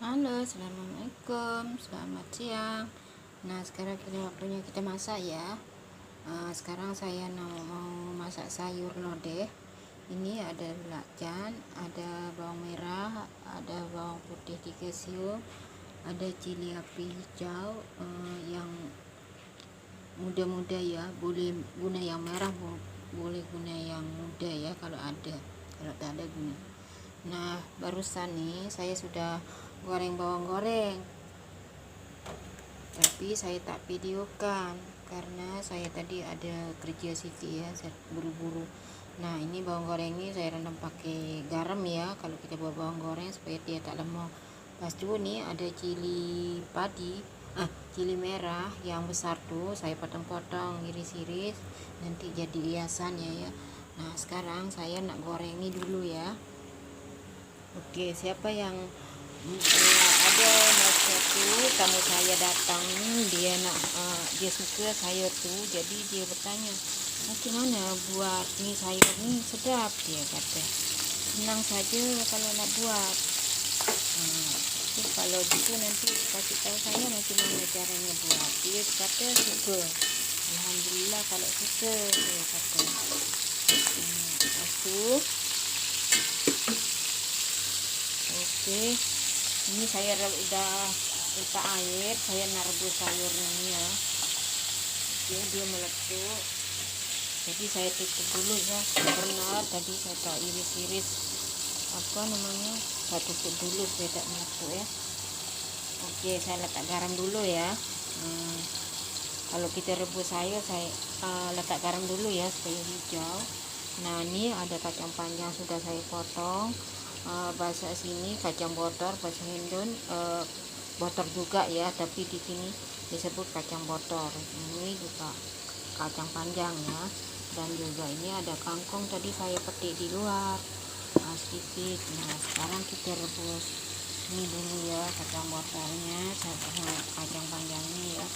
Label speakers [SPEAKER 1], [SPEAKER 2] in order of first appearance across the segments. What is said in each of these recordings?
[SPEAKER 1] Halo, assalamualaikum, selamat siang. Nah, sekarang waktunya kita masak ya. Sekarang saya mau masak sayur lodeh. Ini ada belacan, ada bawang merah, ada bawang putih 3 siung, ada cili api hijau yang muda-muda ya. Boleh guna yang merah, boleh guna yang muda ya kalau ada. Kalau tak ada guna. Nah, barusan nih saya sudah goreng bawang goreng, tapi saya tak videokan karena saya tadi ada kerja sedikit ya, saya buru-buru. Nah, ini bawang goreng ini saya rendam pakai garam ya kalau kita buat bawang goreng supaya dia tak lemah. Pas itu nih ada cili merah yang besar tuh saya potong-potong, iris-iris, nanti jadi hiasan ya. Nah, sekarang saya nak goreng ini dulu ya. Oke, siapa yang ada mas satu tamu saya datang, dia dia suka sayur tuh, jadi dia bertanya, gimana buat nih sayur nih sedap, dia kata. Senang saja kalau nak buat. Kalau gitu nanti kasih tahu saya macam mana caranya buat. Dia kata suka. Alhamdulillah kalau suka, dia kata. Lepas tu, oke, ini saya udah letak air, saya nak rebus sayurnya ini ya. Oke, dia meletup, jadi saya tutup dulu ya, karena tadi saya tak iris-iris saya tutup dulu supaya tak meletup ya. Oke, saya letak garam dulu ya. Kalau kita rebus sayur saya letak garam dulu ya supaya hijau. Nah, ini ada kacang panjang sudah saya potong. Bahasa sini kacang botor, bahasa Hindun botor juga ya, tapi di sini disebut kacang botor. Ini juga kacang panjang ya, dan juga ini ada kangkung tadi saya petik di luar sedikit. Nah, sekarang kita rebus ini dulu ya, kacang botornya sama kacang panjangnya ya.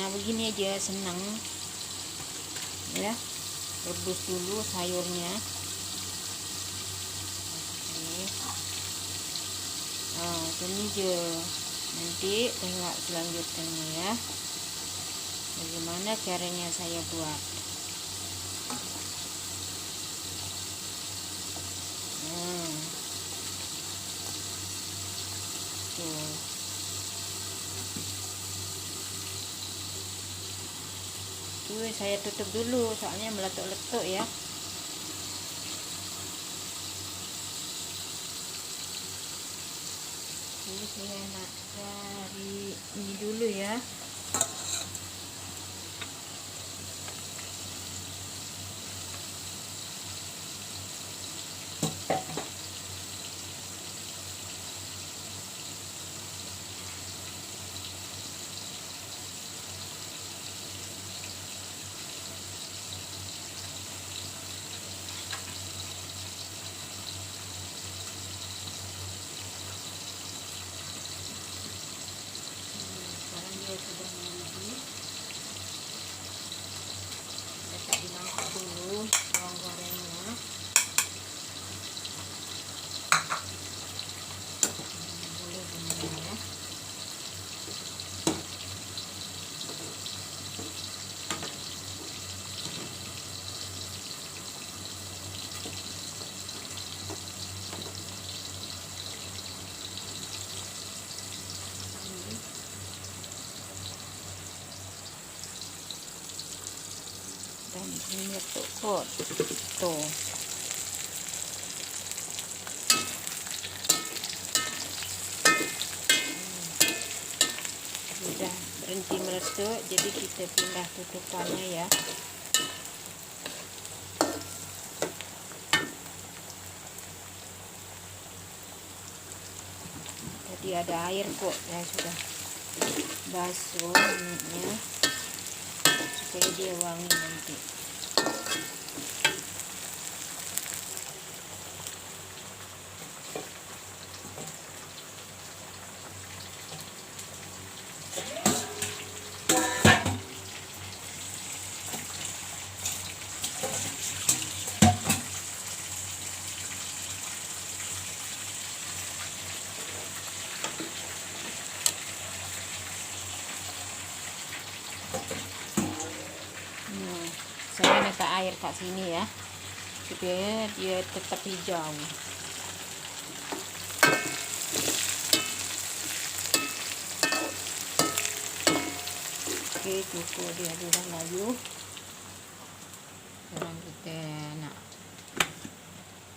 [SPEAKER 1] Nah, begini aja, senang ya, rebus dulu sayurnya. Ini aja, nanti tengok selanjutnya ya, bagaimana caranya saya buat. Tuh, saya tutup dulu soalnya meletup-letup ya. Jadi saya nak cari ini dulu ya. Sekarang dia sudah mendidih. Letak di mangkok dulu bawang gorengnya. Boleh begini ya. Dan ini tuh sudah berhenti meletup, jadi kita pindah tutupannya ya. Tadi ada air kok, saya sudah basuh minyak supaya dia wangi nanti. air ke sini ya, supaya dia tetap hijau. Oke, cukup dia sudah layu. Sekarang kita nak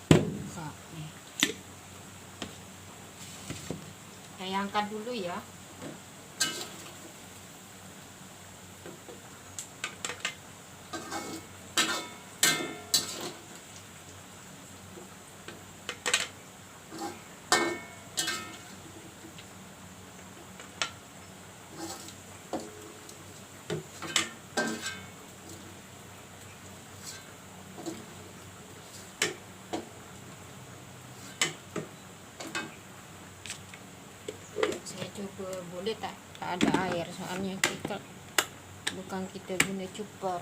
[SPEAKER 1] buka nih. Saya angkat dulu ya. Saya coba boleh tak ada air, soalnya kita bukan kita guna cuper.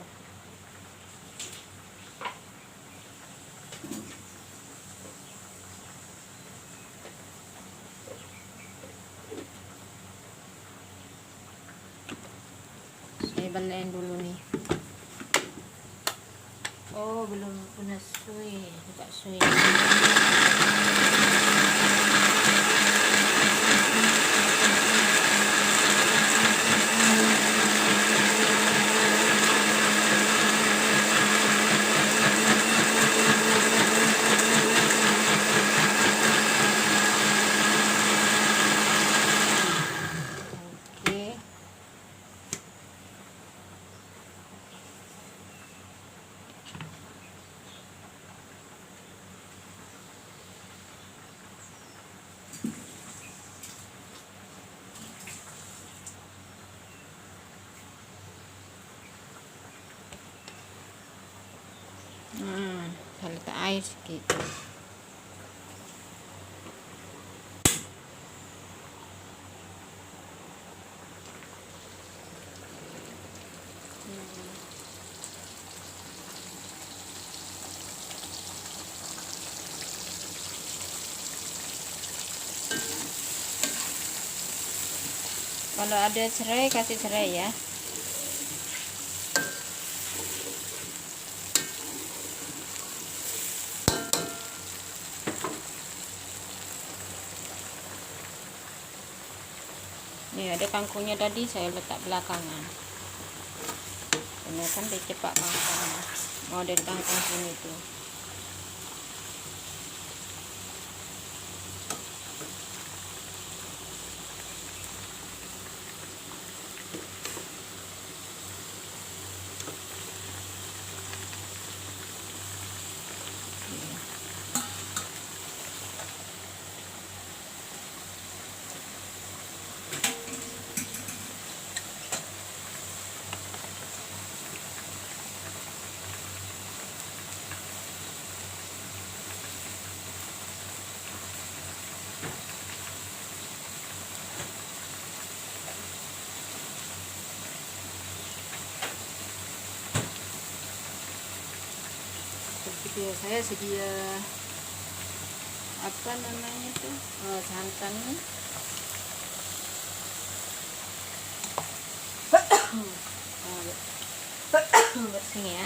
[SPEAKER 1] Saya balain dulu nih. Oh, belum punya sui, buka sui. Saya letak air sedikit. Kalau ada serai, kasih serai ya. Nih ada kangkungnya tadi saya letak belakangan. Karena kan dia cepat kangkung. Mau dari kangkung sini tuh. Seperti saya sedia apa namanya tuh, santan nih. Bersih ya.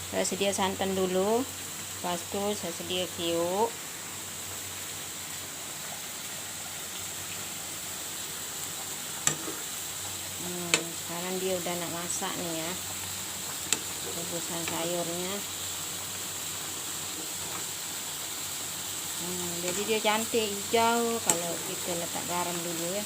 [SPEAKER 1] Saya sedia santan dulu, pas itu saya sedia kiuk. Sekarang dia udah nak masak nih ya, rebusan sayurnya. Jadi dia cantik hijau kalau kita letak garam dulu ya.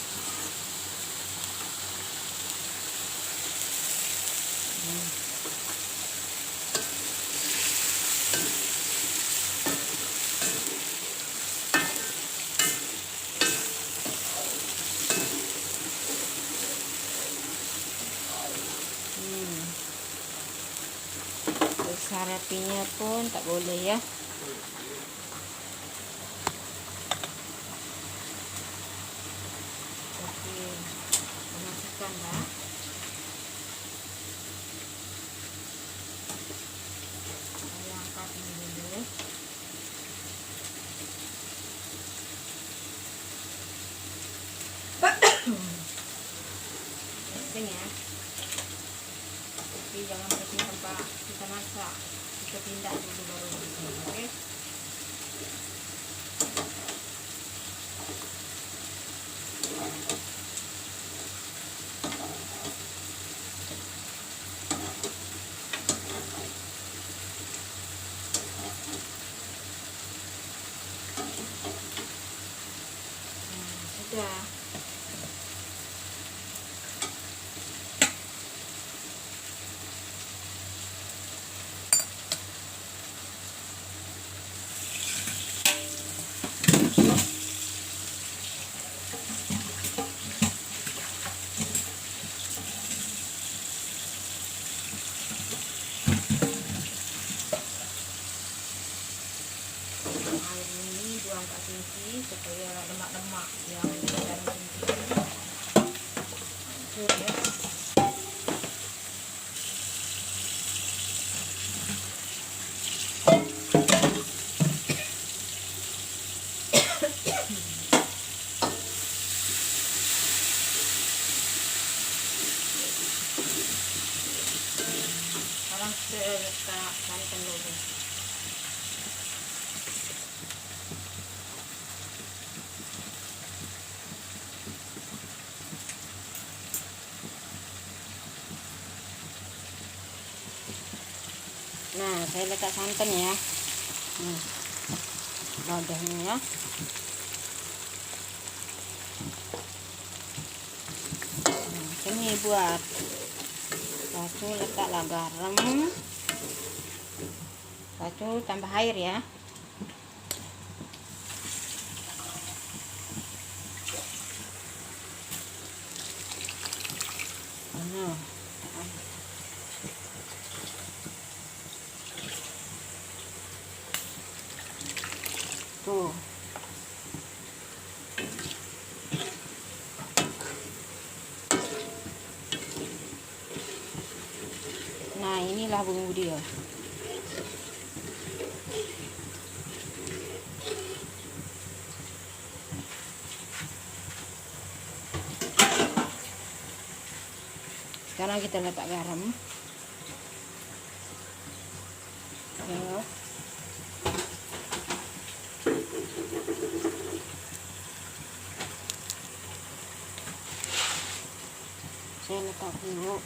[SPEAKER 1] Besar apinya pun tak boleh ya. Oke, masukkan lah. Saya angkat ini dulu. Penting ya. Tapi jangan berhenti tanpa kita masak. Kita pindah dulu baru di sini, oke? Sudah. Air ini buang ke sini supaya lemak-lemak yang di dalam sini hancur ya. Sekarang kita letak santan dulu. Nah, saya letak santan ya. Wadahnya ya. Ini buat batu, letaklah garam, batu tambah air ya. Nah, tuh. Nah, inilah bumbu dia. Sekarang kita letak garam. Ya. Saya letak dulu.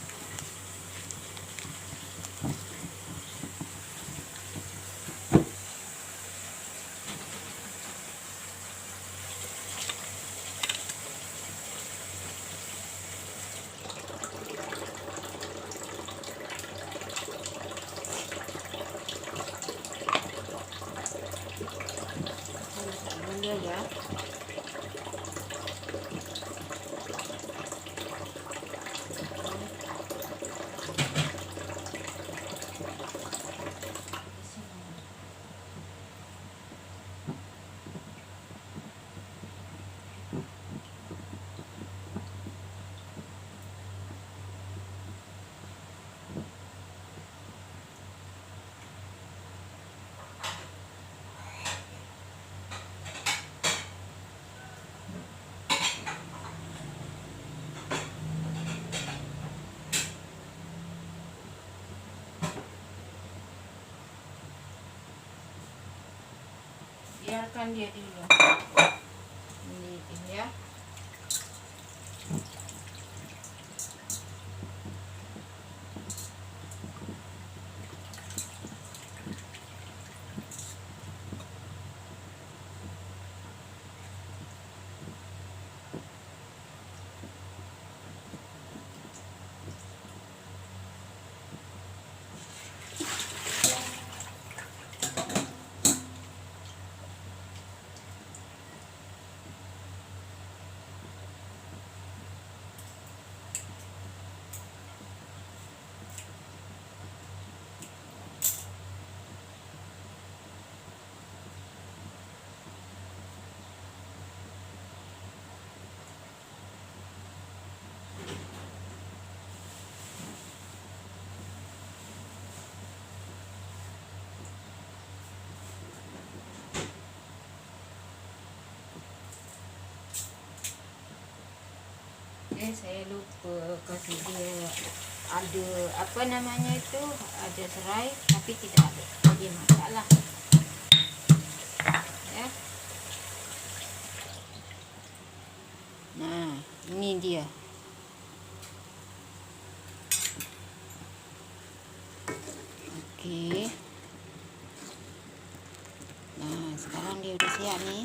[SPEAKER 1] Ya. Biarkan dia dulu. Ini ya. Saya lupa kasih dia ada apa namanya itu, ada serai tapi tapi tidak ada masalah ya. Nah, ini dia. Oke. Nah, sekarang dia udah siap nih.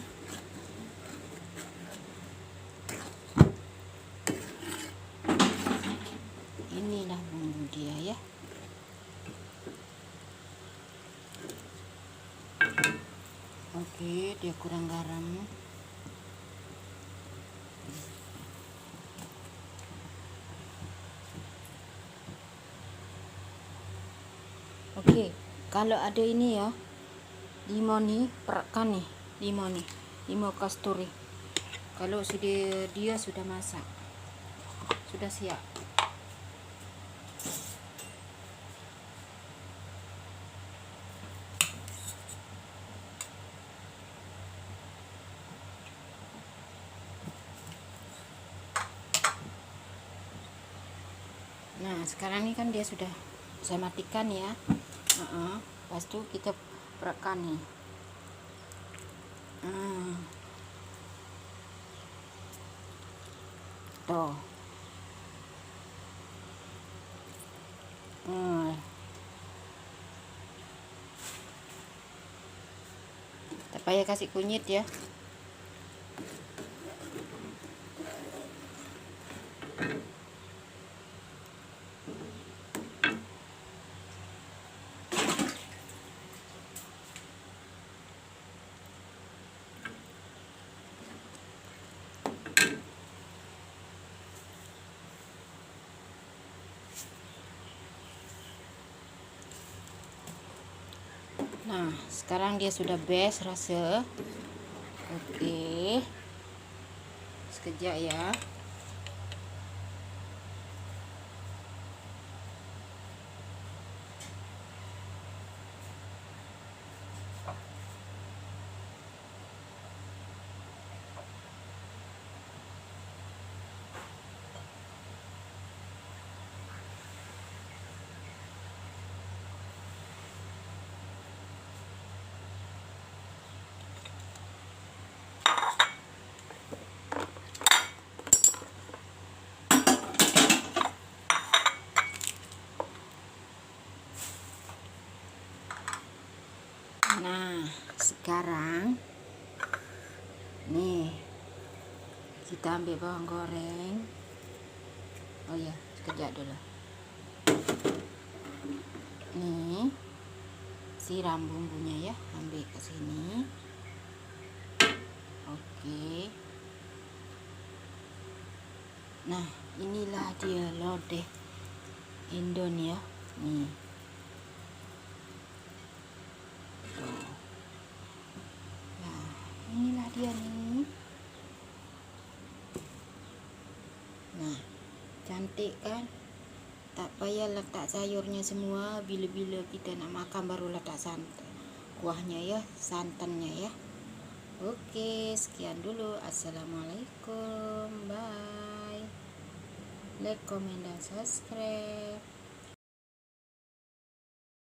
[SPEAKER 1] Inilah bumbu dia ya. Oke, dia kurang garam. Oke, kalau ada ini ya, limau nih, perekkan nih, limau kasturi. Kalau dia sudah masak, sudah siap. Nah, sekarang ini kan dia sudah saya matikan ya. Pas itu kita perekkan nih. Tuh. Tak payah kasih kunyit ya. Nah, sekarang dia sudah best rasa. Oke. Sekejap ya. Nah, sekarang nih kita ambil bawang goreng. Oh ya, sekejap dulu. Nih, siram bumbunya ya, ambil ke sini. Oke. Nah, inilah dia lodeh Indon ya. Nih. Nah, inilah dia nih. Nah, cantik kan? Tak payah letak sayurnya semua, bila-bila kita nak makan baru letak santan kuahnya ya, santannya ya. Oke, sekian dulu. Assalamualaikum, bye. Like, comment, dan subscribe.